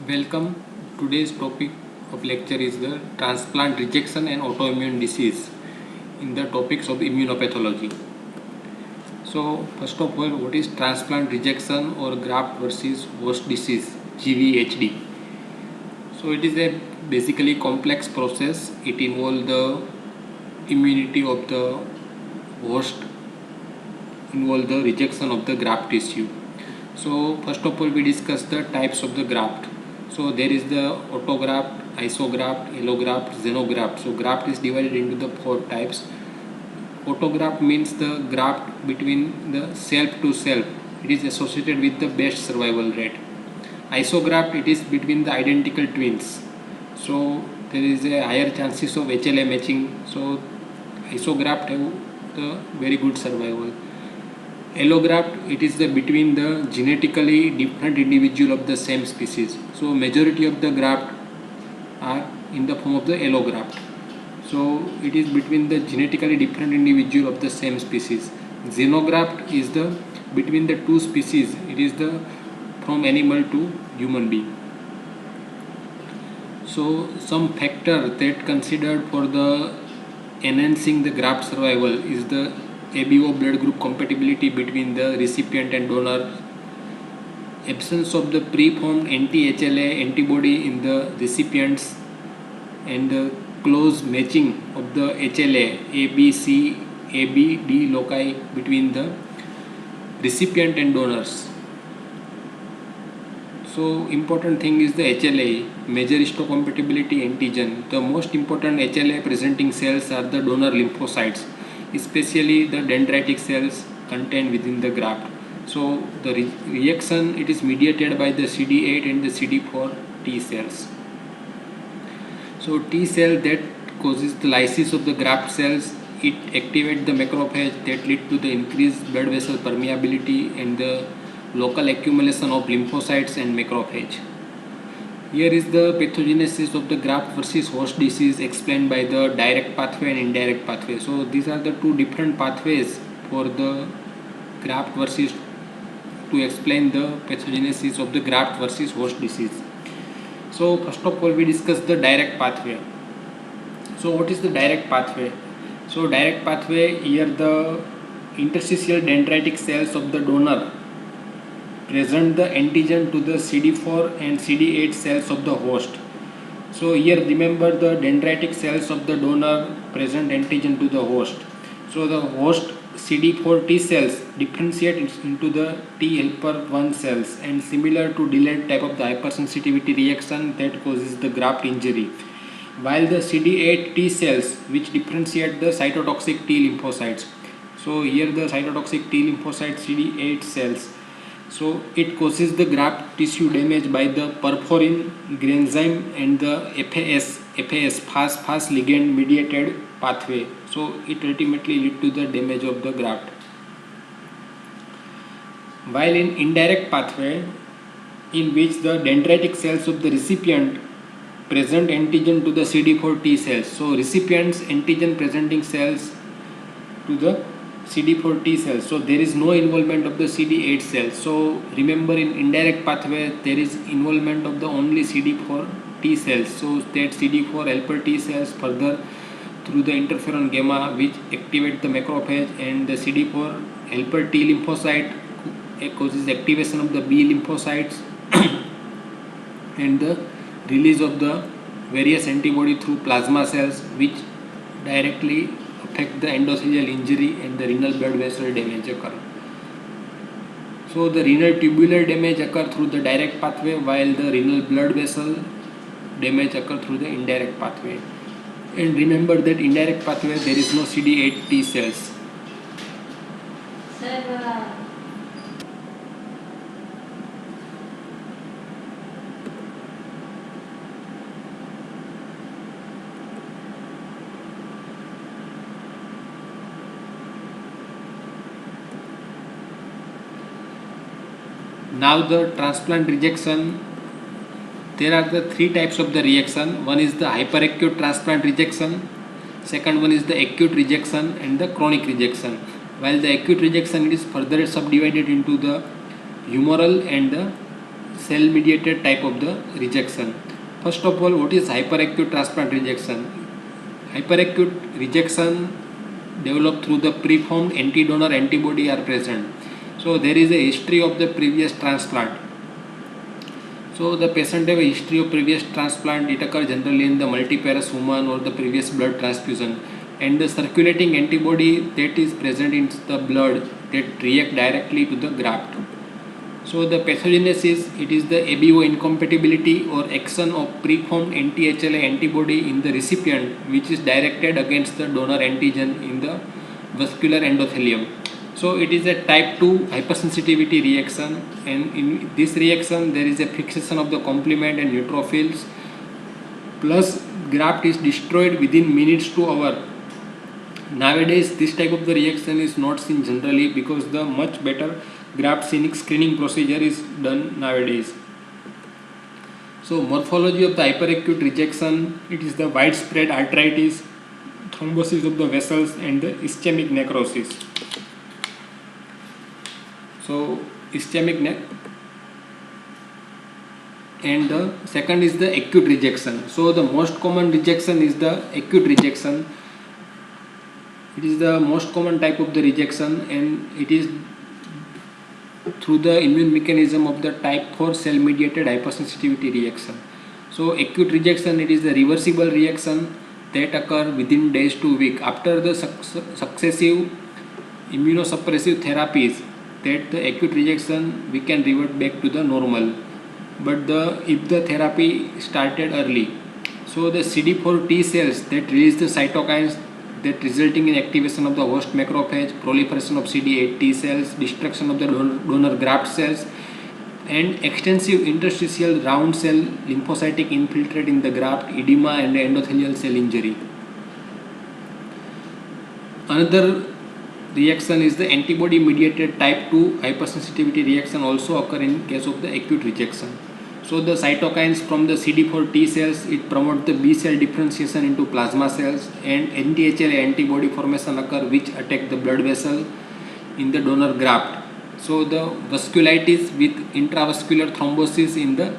Welcome. Today's topic of lecture is the transplant rejection and autoimmune disease in the topics of immunopathology. So, first of all, what is transplant rejection or graft versus host disease (GVHD)? So, it is a basically complex process. It involves the immunity of the host, involve the rejection of the graft tissue. So, first of all, we discuss the types of the graft. So there is the autograft, isograft, allograft, xenograft. So graft is divided into the four types. Autograft means the graft between the self to self. It is associated with the best survival rate. Isograft, it is between the identical twins. So there is a higher chances of HLA matching. So isograft have the very good survival. Allograft, it is the between the genetically different individual of the same species. So majority of the graft are in the form of the allograft. So it is between the genetically different individual of the same species. Xenograft is the between the two species. It is the from animal to human being. So some factor that considered for the enhancing the graft survival is the ABO blood group compatibility between the recipient and donor, absence of the preformed anti-HLA antibody in the recipients, and the close matching of the HLA ABC ABD loci between the recipient and donors. So important thing is the HLA, major histocompatibility antigen. The most important HLA presenting cells are the donor lymphocytes, especially the dendritic cells contained within the graft. So the reaction, it is mediated by the CD8 and the CD4 T cells. So T cell that causes the lysis of the graft cells, it activates the macrophage that lead to the increased blood vessel permeability and the local accumulation of lymphocytes and macrophage. Here is the pathogenesis of the graft versus host disease explained by the direct pathway and indirect pathway. So these are the two different pathways for the graft versus to explain the pathogenesis of the graft versus host disease. So first of all, we discuss the direct pathway. So what is the direct pathway? So direct pathway, here the interstitial dendritic cells of the donor present the antigen to the CD4 and CD8 cells of the host. So here remember the dendritic cells of the donor present antigen to the host. So the host CD4 T cells differentiate into the T helper 1 cells, and similar to delayed type of the hypersensitivity reaction that causes the graft injury, while the CD8 T cells which differentiate the cytotoxic T lymphocytes. So here the cytotoxic T lymphocyte CD8 cells, so it causes the graft tissue damage by the perforin granzyme and the FAS fast ligand mediated pathway. So it ultimately lead to the damage of the graft. While in indirect pathway, in which the dendritic cells of the recipient present antigen to the CD4 T cells. So recipient's antigen presenting cells to the CD4 T cells. So there is no involvement of the CD8 cells. So remember, in indirect pathway there is involvement of the only CD4 T cells. So that CD4 helper T cells further through the interferon gamma which activate the macrophage, and the CD4 helper T lymphocyte causes activation of the B lymphocytes and the release of the various antibody through plasma cells which directly affect the endothelial injury and the renal blood vessel damage occur. So the renal tubular damage occur through the direct pathway, while the renal blood vessel damage occur through the indirect pathway. And remember that indirect pathway there is no CD8 T cells. Now the transplant rejection, there are the three types of the reaction. One is the hyperacute transplant rejection, second one is the acute rejection, and the chronic rejection. While the acute rejection is further subdivided into the humoral and the cell mediated type of the rejection. First of all, what is hyperacute transplant rejection? Hyperacute rejection developed through the preformed anti-donor antibody are present. So there is a history of the previous transplant. So the patient have a history of previous transplant. It occurs generally in the multiparous woman or the previous blood transfusion, and the circulating antibody that is present in the blood that react directly to the graft. So the pathogenesis, it is the ABO incompatibility or action of preformed anti-HLA antibody in the recipient, which is directed against the donor antigen in the vascular endothelium. So it is a type 2 hypersensitivity reaction, and in this reaction there is a fixation of the complement and neutrophils, plus graft is destroyed within minutes to hour. Nowadays this type of the reaction is not seen generally because the much better graft screening procedure is done nowadays. So morphology of the hyperacute rejection, it is the widespread arthritis, thrombosis of the vessels, and the ischemic necrosis. So ischemic and the second is the acute rejection. So the most common rejection is the acute rejection. It is the most common type of the rejection, and it is through the immune mechanism of the type 4 cell mediated hypersensitivity reaction. So acute rejection, it is the reversible reaction that occur within days to week after the successive immunosuppressive therapies. That the acute rejection we can revert back to the normal, but if the therapy started early. So the CD4 T cells that release the cytokines that resulting in activation of the host macrophage, proliferation of CD8 T cells, destruction of the donor graft cells, and extensive interstitial round cell lymphocytic infiltrate in the graft, edema, and endothelial cell injury. Another reaction is the antibody mediated type 2 hypersensitivity reaction, also occur in case of the acute rejection. So the cytokines from the CD4 T cells, it promotes the B cell differentiation into plasma cells, and anti-HLA antibody formation occur which attack the blood vessel in the donor graft. So the vasculitis with intravascular thrombosis in the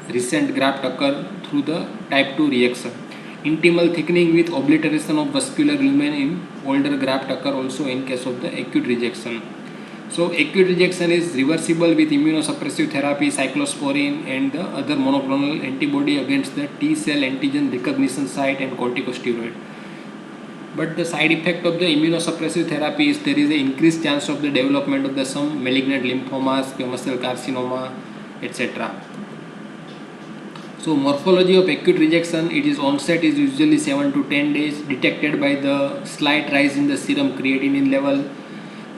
recent graft occur through the type 2 reaction. Intimal thickening with obliteration of vascular lumen in older graft occur also in case of the acute rejection. So acute rejection is reversible with immunosuppressive therapy, cyclosporine, and the other monoclonal antibody against the T cell antigen recognition site and corticosteroid. But the side effect of the immunosuppressive therapy is there is an increased chance of the development of the some malignant lymphomas, squamous cell carcinoma, etc. So morphology of acute rejection, it is onset is usually 7 to 10 days, detected by the slight rise in the serum creatinine level,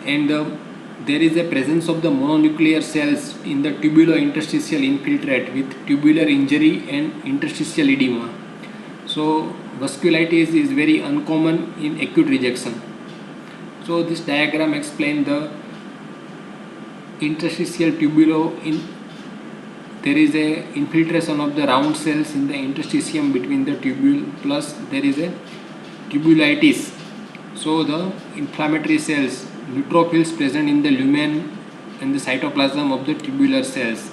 and there is a presence of the mononuclear cells in the tubulointerstitial infiltrate with tubular injury and interstitial edema. So vasculitis is very uncommon in acute rejection. So this diagram explains the interstitial there is a infiltration of the round cells in the interstitium between the tubule, plus there is a tubulitis. So the inflammatory cells, neutrophils present in the lumen and the cytoplasm of the tubular cells.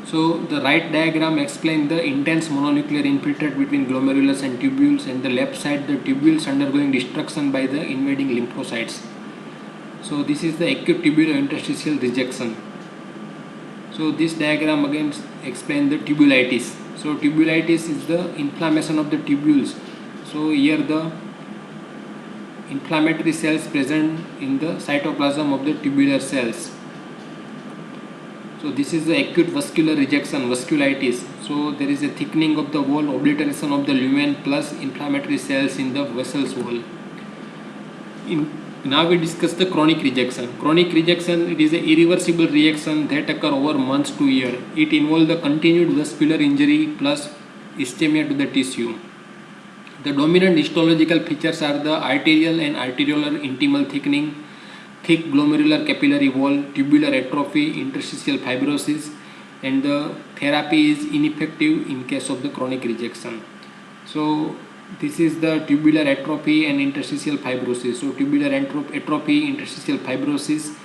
So the right diagram explains the intense mononuclear infiltrate between glomerulus and tubules, and the left side the tubules undergoing destruction by the invading lymphocytes. So this is the acute tubulointerstitial rejection. So this diagram again explains the tubulitis. So tubulitis is the inflammation of the tubules. So here the inflammatory cells present in the cytoplasm of the tubular cells. So this is the acute vascular rejection, vasculitis. So there is a thickening of the wall, obliteration of the lumen, plus inflammatory cells in the vessels wall. Now we discuss the chronic rejection. Chronic rejection, it is an irreversible reaction that occur over months to year. It involves the continued vascular injury plus ischemia to the tissue. The dominant histological features are the arterial and arteriolar intimal thickening, thick glomerular capillary wall, tubular atrophy, interstitial fibrosis, and the therapy is ineffective in case of the chronic rejection. So this is the tubular atrophy and interstitial fibrosis. So tubular atrophy, interstitial fibrosis,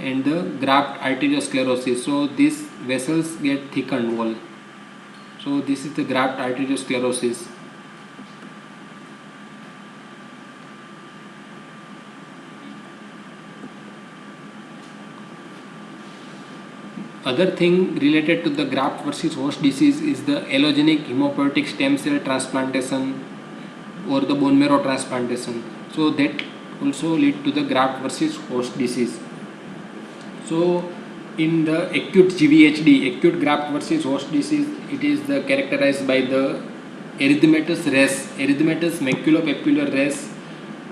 and the graft arteriosclerosis. So these vessels get thickened wall. So this is the graft arteriosclerosis. Other thing related to the graft versus host disease is the allogenic hematopoietic stem cell transplantation or the bone marrow transplantation. So that also lead to the graft versus host disease. So in the acute GVHD, acute graft versus host disease, it is characterized by the erythematous rash, erythematous maculopapular rash,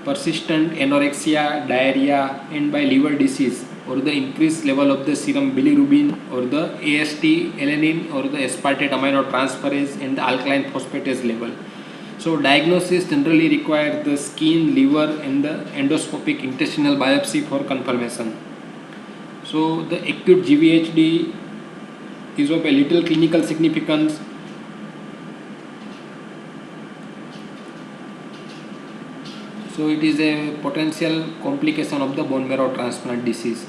persistent anorexia, diarrhea, and by liver disease or the increased level of the serum bilirubin or the AST, alanine or the aspartate aminotransferase and the alkaline phosphatase level. So diagnosis generally require the skin, liver and the endoscopic intestinal biopsy for confirmation. So the acute GVHD is of a little clinical significance. So it is a potential complication of the bone marrow transplant disease.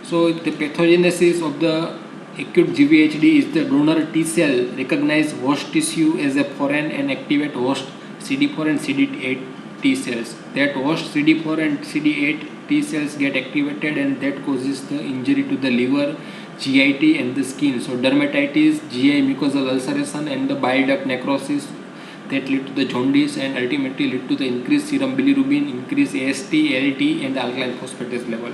So the pathogenesis of the acute GVHD is the donor T cell recognize host tissue as a foreign and activate host CD4 and CD8 T cells. That host CD4 and CD8 T cells get activated and that causes the injury to the liver, GIT and the skin. So dermatitis, GI mucosal ulceration and the bile duct necrosis that lead to the jaundice and ultimately lead to the increased serum bilirubin, increased AST, ALT and alkaline phosphatase level.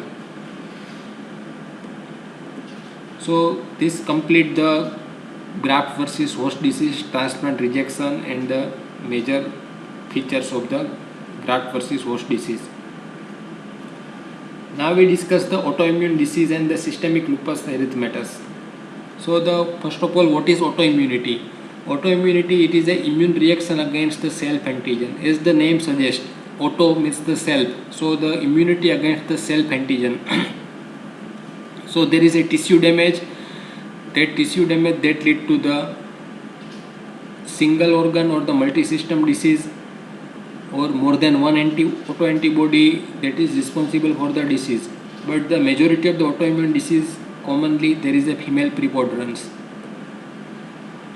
So this complete the graft versus host disease, transplant rejection and the major features of the graft versus host disease. Now we discuss the autoimmune disease and the systemic lupus erythematosus. So the first of all, what is autoimmunity? Autoimmunity, it is an immune reaction against the self antigen. As the name suggests, auto means the self. So the immunity against the self antigen. So there is a tissue damage. That tissue damage that lead to the single organ or the multi-system disease or more than one autoantibody that is responsible for the disease. But the majority of the autoimmune disease commonly there is a female preponderance.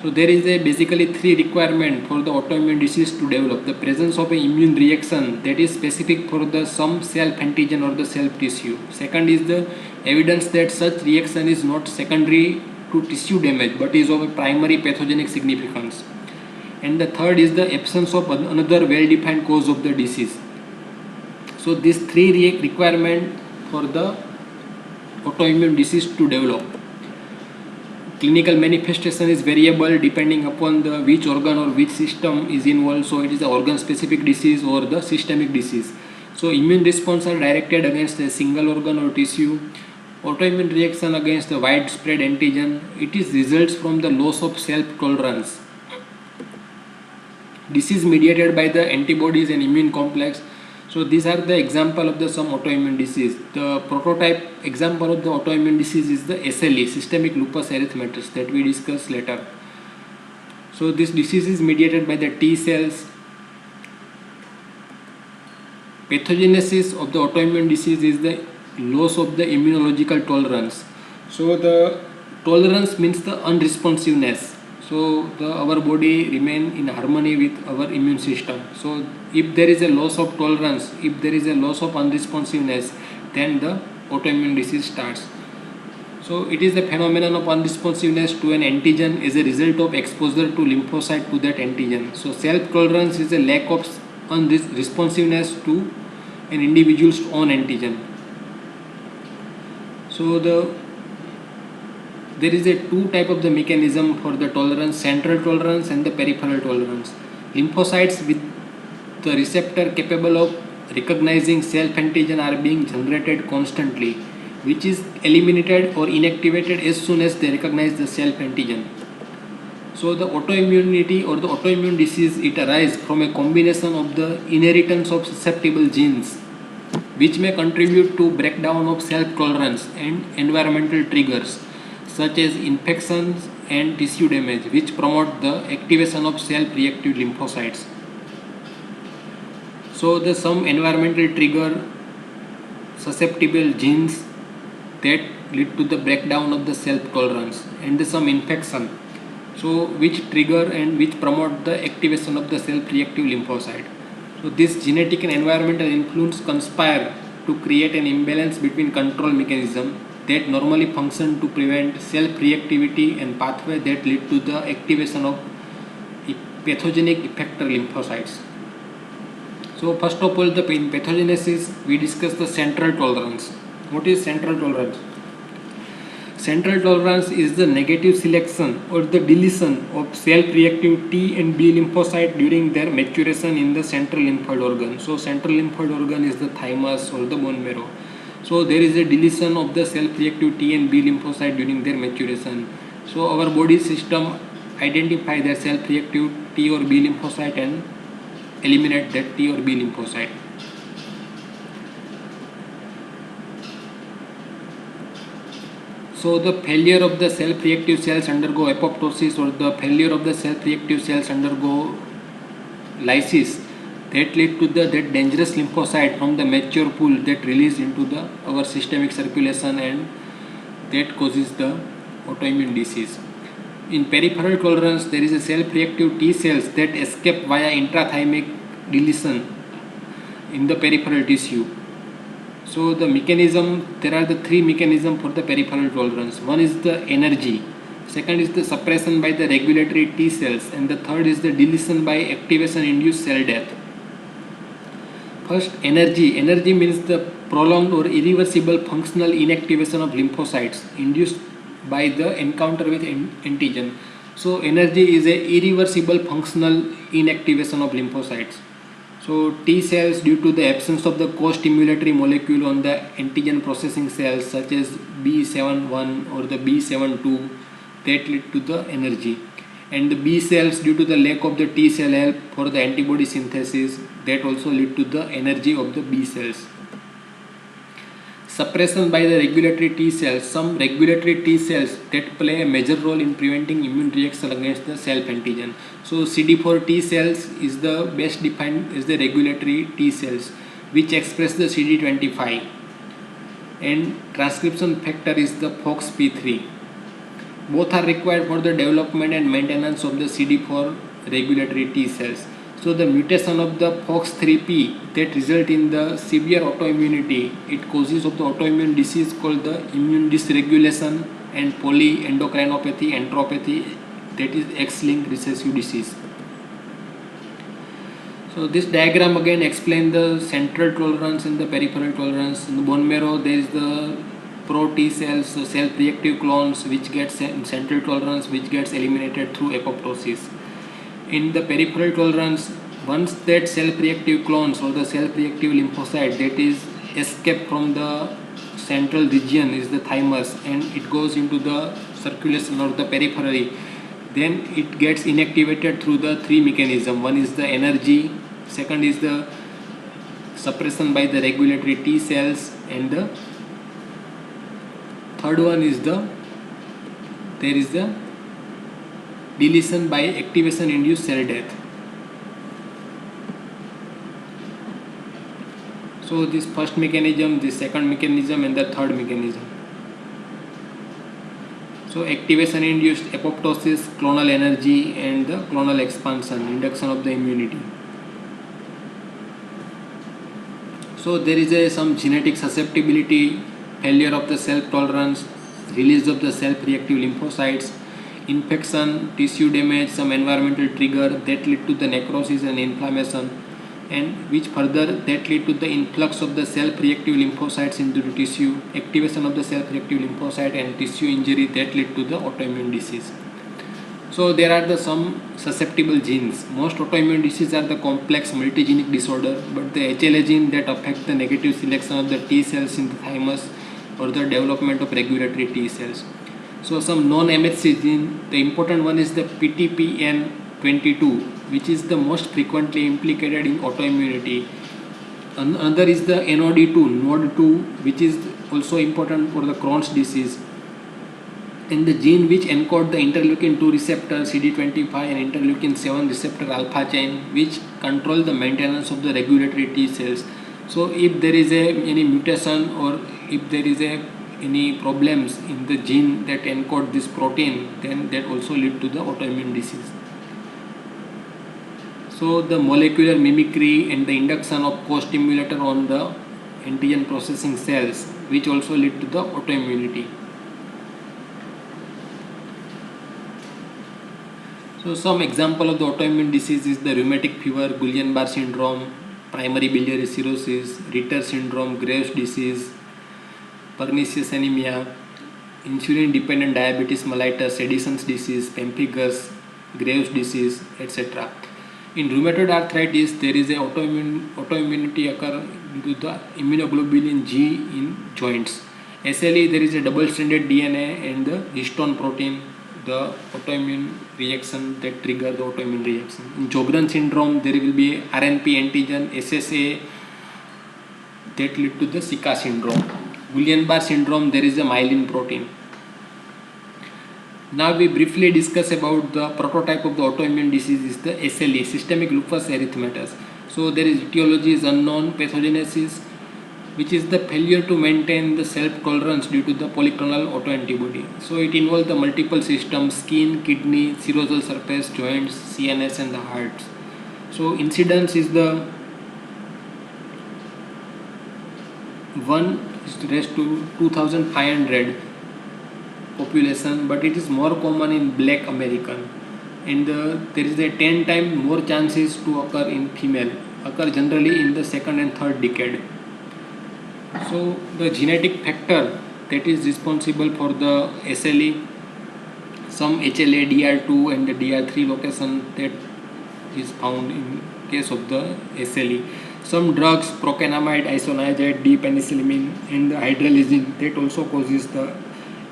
So there is a basically three requirement for the autoimmune disease to develop: the presence of an immune reaction that is specific for the some self antigen or the self tissue. Second is the evidence that such reaction is not secondary to tissue damage but is of a primary pathogenic significance. And the third is the absence of another well-defined cause of the disease. So these three requirements for the autoimmune disease to develop. Clinical manifestation is variable depending upon the which organ or which system is involved. So it is an organ-specific disease or the systemic disease. So immune response are directed against a single organ or tissue. Autoimmune reaction against the widespread antigen. It is results from the loss of self-tolerance. Disease mediated by the antibodies and immune complex. So these are the example of the some autoimmune disease. The prototype example of the autoimmune disease is the SLE, systemic lupus erythematosus, that we discuss later. So this disease is mediated by the T cells. Pathogenesis of the autoimmune disease is the loss of the immunological tolerance. So the tolerance means the unresponsiveness. So our body remain in harmony with our immune system. So if there is a loss of tolerance, if there is a loss of unresponsiveness, then the autoimmune disease starts. So it is the phenomenon of unresponsiveness to an antigen as a result of exposure to lymphocyte to that antigen. So self-tolerance is a lack of responsiveness to an individual's own antigen. So there is a two type of the mechanism for the tolerance: central tolerance and the peripheral tolerance. Lymphocytes with the receptor capable of recognizing self antigen are being generated constantly, which is eliminated or inactivated as soon as they recognize the self antigen. So the autoimmunity or the autoimmune disease, it arises from a combination of the inheritance of susceptible genes which may contribute to breakdown of self tolerance and environmental triggers such as infections and tissue damage, which promote the activation of self-reactive lymphocytes. So the some environmental trigger susceptible genes that lead to the breakdown of the self-tolerance and some infection, so which trigger and which promote the activation of the self-reactive lymphocyte. So this genetic and environmental influence conspire to create an imbalance between control mechanism that normally function to prevent self-reactivity and pathway that lead to the activation of pathogenic effector lymphocytes. So first of all, in pathogenesis, we discuss the central tolerance. What is central tolerance? Central tolerance is the negative selection or the deletion of self-reactive T and B lymphocyte during their maturation in the central lymphoid organ. So central lymphoid organ is the thymus or the bone marrow. So there is a deletion of the self-reactive T and B lymphocyte during their maturation. So our body system identify their self-reactive T or B lymphocyte and eliminate that T or B lymphocyte. So the failure of the self-reactive cells undergo apoptosis, or the failure of the self-reactive cells undergo lysis, that lead to the that dangerous lymphocyte from the mature pool that release into the our systemic circulation, and that causes the autoimmune disease. In peripheral tolerance, there is a self-reactive T cells that escape via intrathymic deletion in the peripheral tissue. So the mechanism, there are the three mechanisms for the peripheral tolerance. One is the energy, second is the suppression by the regulatory T cells, and the third is the deletion by activation induced cell death. First, energy. Energy means the prolonged or irreversible functional inactivation of lymphocytes induced by the encounter with antigen. So energy is a irreversible functional inactivation of lymphocytes. So T cells, due to the absence of the co-stimulatory molecule on the antigen processing cells such as B71 or the B72, that lead to the energy. And the B cells, due to the lack of the T cell help for the antibody synthesis, that also lead to the energy of the B cells. Suppression by the regulatory T cells. Some regulatory T cells that play a major role in preventing immune reaction against the self antigen. So CD4 T cells is the best defined as the regulatory T cells which express the CD25, and transcription factor is the FOXP3. Both are required for the development and maintenance of the CD4 regulatory T cells. So the mutation of the FOX3P that result in the severe autoimmunity, it causes of the autoimmune disease called the immune dysregulation and polyendocrinopathy, enteropathy, that is X-linked recessive disease. So this diagram again explains the central tolerance and the peripheral tolerance. In the bone marrow, there is the pro T cells, so self-reactive clones which gets central tolerance, which gets eliminated through apoptosis. In the peripheral tolerance, once that self-reactive clones or the self-reactive lymphocyte that is escape from the central region is the thymus, and it goes into the circulation or the periphery, then it gets inactivated through the three mechanisms. One is the energy, second is the suppression by the regulatory T cells, and the third one is there is the deletion by activation induced cell death. So this first mechanism, this second mechanism, and the third mechanism. So activation induced apoptosis, clonal energy, and the clonal expansion, induction of the immunity. So there is some genetic susceptibility, failure of the self-tolerance, release of the self-reactive lymphocytes, infection, tissue damage, some environmental trigger that lead to the necrosis and inflammation, and which further that lead to the influx of the self-reactive lymphocytes into the tissue, activation of the self-reactive lymphocyte, and tissue injury that lead to the autoimmune disease. So there are some susceptible genes. Most autoimmune diseases are the complex multigenic disorder, but the HLA gene that affect the negative selection of the T cells in the thymus or the development of regulatory T cells. So some non-MHC gene, the important one is the PTPN22, which is the most frequently implicated in autoimmunity. Another is the NOD2, which is also important for the Crohn's disease. And the gene which encode the interleukin 2 receptor CD25 and interleukin 7 receptor alpha chain, which control the maintenance of the regulatory T cells. So if there is any mutation, or if there is any problems in the gene that encode this protein, then that also lead to the autoimmune disease. So the molecular mimicry and the induction of co-stimulator on the antigen processing cells, which also lead to the autoimmunity. So some example of the autoimmune disease is the rheumatic fever, Guillain-Barré syndrome, primary biliary cirrhosis, Ritter syndrome, Graves' disease, pernicious anemia, insulin-dependent diabetes mellitus, Addison's disease, pemphigus, Graves' disease, etc. In rheumatoid arthritis, there is a autoimmunity occur due to the immunoglobulin G in joints. SLE, there is a double-stranded DNA and the histone protein, the autoimmune reaction that trigger the autoimmune reaction. In Sjogren syndrome, there will be RNP antigen SSA that lead to the Zika syndrome. Guillain-Barré syndrome, there is a myelin protein. Now we briefly discuss about the prototype of the autoimmune disease is the SLE, systemic lupus erythematosus. So there is etiology is unknown, pathogenesis, which is the failure to maintain the self-tolerance due to the polyclonal autoantibody. So it involves the multiple systems, skin, kidney, serosal surface, joints, CNS and the heart. So incidence is the 1:2500 population, but it is more common in black American, and there is a 10 times more chances to occur in female, occur generally in the second and third decade. So the genetic factor that is responsible for the SLE, some HLA, DR2 and the DR3 location that is found in case of the SLE. Some drugs, procainamide, isoniazid, D-penicillamine and the hydralazine, that also causes the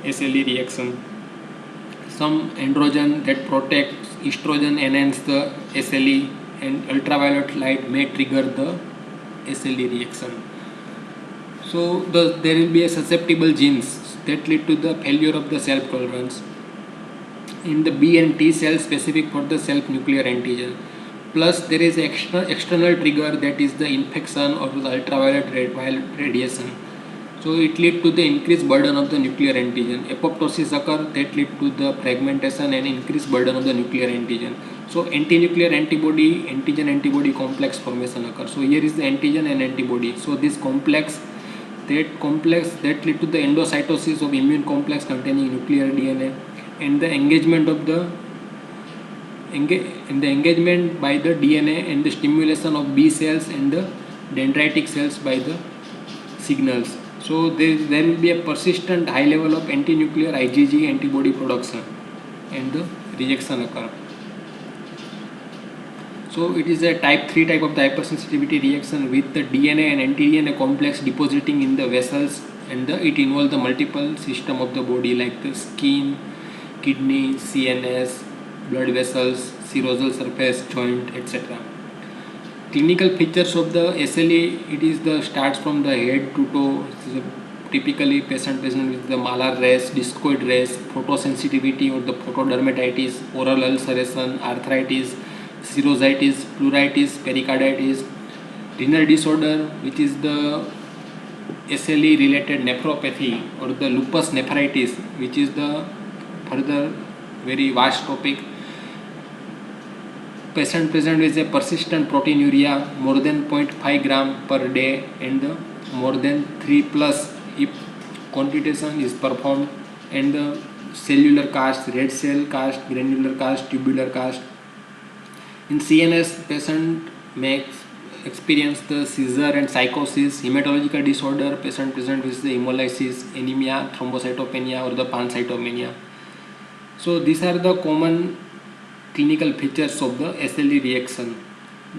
SLE reaction. Some androgen that protects estrogen enhance the SLE, and ultraviolet light may trigger the SLE reaction. So there will be a susceptible genes that lead to the failure of the self-tolerance in the B and T cells specific for the self-nuclear antigen. Plus there is external trigger, that is the infection or the ultraviolet radiation. So it lead to the increased burden of the nuclear antigen. Apoptosis occur that lead to the fragmentation and increased burden of the nuclear antigen. So anti-nuclear antibody, antigen-antibody complex formation occurs. So here is the antigen and antibody. So this complex that lead to the endocytosis of immune complex containing nuclear DNA, and the engagement of the engagement by the DNA and the stimulation of B cells and the dendritic cells by the signals. So there will be a persistent high level of anti-nuclear IgG antibody production and the rejection occur. So it is a type 3 type of the hypersensitivity reaction with the DNA and anti-DNA complex depositing in the vessels, and it involves the multiple system of the body like the skin, kidney, CNS, blood vessels, serosal surface, joint, etc. Clinical features of the SLE, it is the starts from the head to toe. Typically patient present with the malar rash, discoid rash, photosensitivity or the photodermatitis, oral ulceration, arthritis, serositis, pleuritis, pericarditis, renal disorder, which is the SLE related nephropathy or the lupus nephritis, which is the further very vast topic. Patient present with a persistent proteinuria more than 0.5 gram per day and more than 3 plus if quantitation is performed, and the cellular cast, red cell cast, granular cast, tubular cast. In CNS, patient may experience the seizure and psychosis, hematological disorder, patient present with the hemolysis, anemia, thrombocytopenia or the pancytopenia. So these are the common clinical features of the SLE reaction.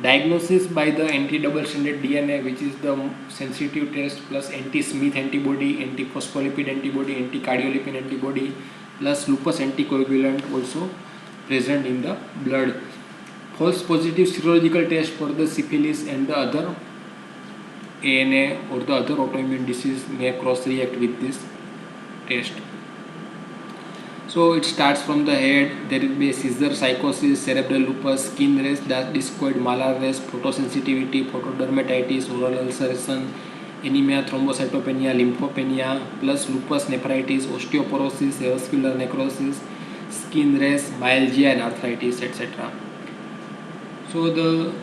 Diagnosis by the anti-double-stranded DNA, which is the sensitive test, plus anti-Smith antibody, anti-phospholipid antibody, anti-cardiolipin antibody, plus lupus anticoagulant also present in the blood. False positive serological test for the syphilis and the other ANA or the other autoimmune disease may cross-react with this test. So it starts from the head. There will be a seizure, psychosis, cerebral lupus, skin rash, discoid, malar rash, photosensitivity, photodermatitis, oral ulceration, anemia, thrombocytopenia, lymphopenia, plus lupus nephritis, osteoporosis, avascular necrosis, skin rash, myalgia and arthritis, etc. So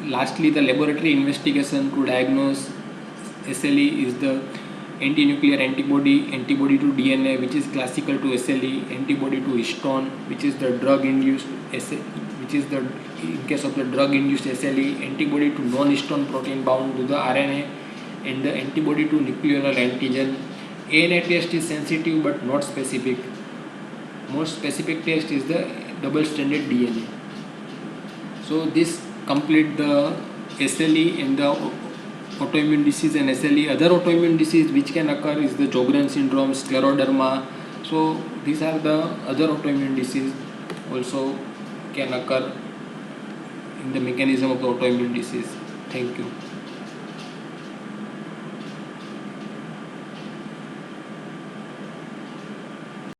lastly, the laboratory investigation to diagnose SLE is the anti-nuclear antibody to DNA, which is classical to SLE, antibody to histone, which is the drug-induced SLE, which is the in case of the drug-induced SLE, antibody to non-histone protein bound to the RNA, and the antibody to nuclear antigen. ANA test is sensitive but not specific. Most specific test is the double-stranded DNA. So this complete the SLE and the autoimmune disease and SLE. Other autoimmune disease which can occur is the Sjogren syndrome, scleroderma. So these are the other autoimmune disease also can occur in the mechanism of the autoimmune disease. Thank you.